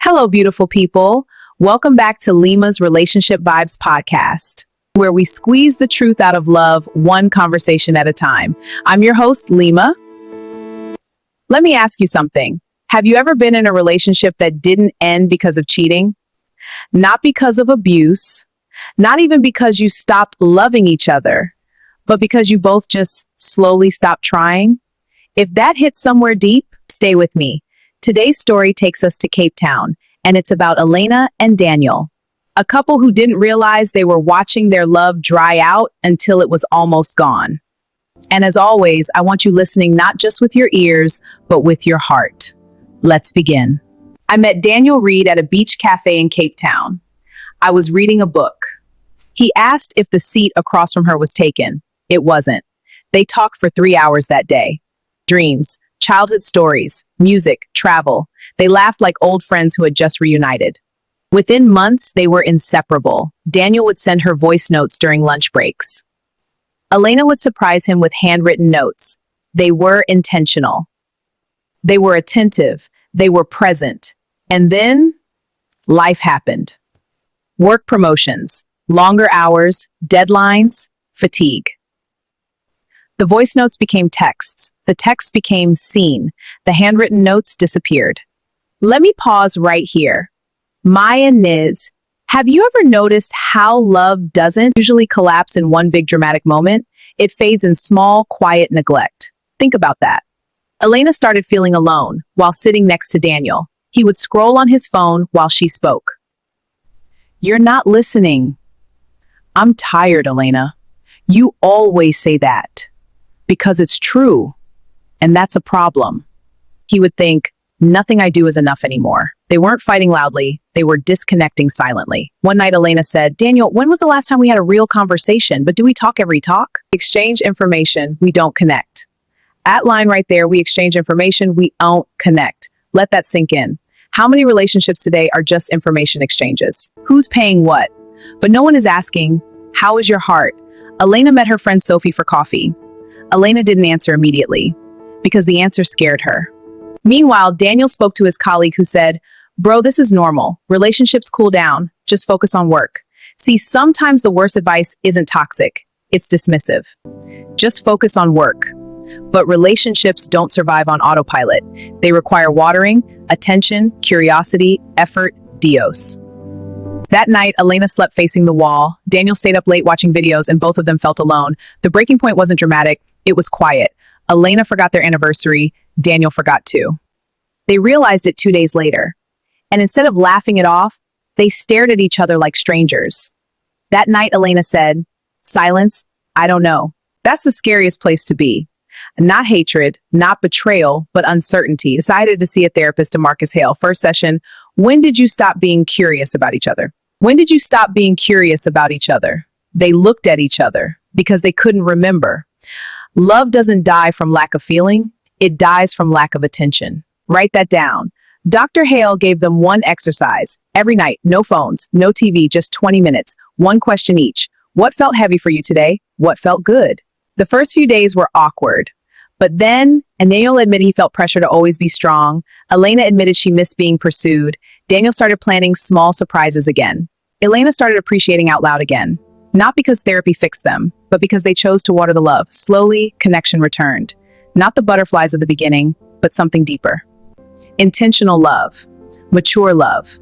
Hello, beautiful people. Welcome back to Lima's Relationship Vibes podcast, where we squeeze the truth out of love one conversation at a time. I'm your host, Lima. Let me ask you something. Have you ever been in a relationship that didn't end because of cheating? Not because of abuse, not even because you stopped loving each other, but because you both just slowly stopped trying? If that hits somewhere deep, stay with me. Today's story takes us to Cape Town, and it's about Elena and Daniel, a couple who didn't realize they were watching their love dry out until it was almost gone. And as always, I want you listening not just with your ears, but with your heart. Let's begin. I met Daniel Reed at a beach cafe in Cape Town. I was reading a book. He asked if the seat across from her was taken. It wasn't. They talked for 3 hours that day. Dreams, childhood stories, music, travel. They laughed like old friends who had just reunited. Within months, they were inseparable. Daniel would send her voice notes during lunch breaks. Elena would surprise him with handwritten notes. They were intentional. They were attentive. They were present. And then, life happened. Work promotions, longer hours, deadlines, fatigue. The voice notes became texts. The texts became seen. The handwritten notes disappeared. Let me pause right here. Maya Niz, have you ever noticed how love doesn't usually collapse in one big dramatic moment? It fades in small, quiet neglect. Think about that. Elena started feeling alone while sitting next to Daniel. He would scroll on his phone while she spoke. "You're not listening." "I'm tired, Elena. You always say that." "Because it's true. And that's a problem." He would think, nothing I do is enough anymore. They weren't fighting loudly. They were disconnecting silently. One night, Elena said, "Daniel, when was the last time we had a real conversation? But do we talk every talk?" Exchange information, we don't connect. That line right there, we exchange information, we don't connect. Let that sink in. How many relationships today are just information exchanges? Who's paying what? But no one is asking, how is your heart? Elena met her friend Sophie for coffee. Elena didn't answer immediately because the answer scared her. Meanwhile, Daniel spoke to his colleague who said, "Bro, this is normal. Relationships cool down. Just focus on work." See, sometimes the worst advice isn't toxic. It's dismissive. Just focus on work. But relationships don't survive on autopilot. They require watering, attention, curiosity, effort, Dios. That night, Elena slept facing the wall. Daniel stayed up late watching videos, and both of them felt alone. The breaking point wasn't dramatic. It was quiet. Elena forgot their anniversary. Daniel forgot too. They realized it 2 days later. And instead of laughing it off, they stared at each other like strangers. That night, Elena said, "Silence, I don't know." That's the scariest place to be. Not hatred, not betrayal, but uncertainty. Decided to see a therapist to Marcus Hale. First session, when did you stop being curious about each other? When did you stop being curious about each other? They looked at each other because they couldn't remember. Love doesn't die from lack of feeling. It dies from lack of attention. Write that down. Dr. Hale gave them one exercise. Every night, no phones, no TV, just 20 minutes. One question each. What felt heavy for you today? What felt good? The first few days were awkward. But then, and Daniel admitted he felt pressure to always be strong. Elena admitted she missed being pursued. Daniel started planning small surprises again. Elena started appreciating out loud again. Not because therapy fixed them, but because they chose to water the love. Slowly, connection returned. Not the butterflies of the beginning, but something deeper. Intentional love, mature love,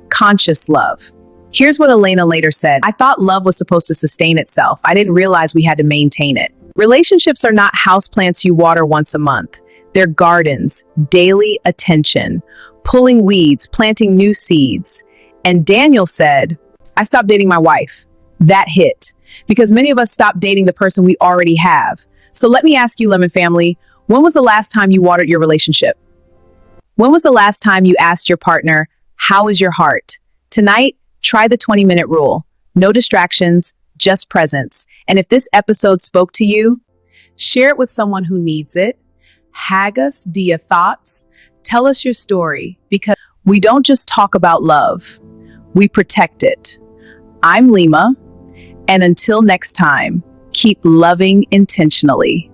conscious love. Here's what Elena later said. "I thought love was supposed to sustain itself. I didn't realize we had to maintain it." Relationships are not houseplants you water once a month. They're gardens, daily attention, pulling weeds, planting new seeds. And Daniel said, "I stopped dating my wife." That hit, because many of us stop dating the person we already have. So let me ask you, Lemon family, when was the last time you watered your relationship? When was the last time you asked your partner, "How is your heart?" Tonight, try the 20-minute rule. No distractions, just presence. And if this episode spoke to you, share it with someone who needs it. Hag us dia thoughts. Tell us your story, because we don't just talk about love, we protect it. I'm Lima. And until next time, keep loving intentionally.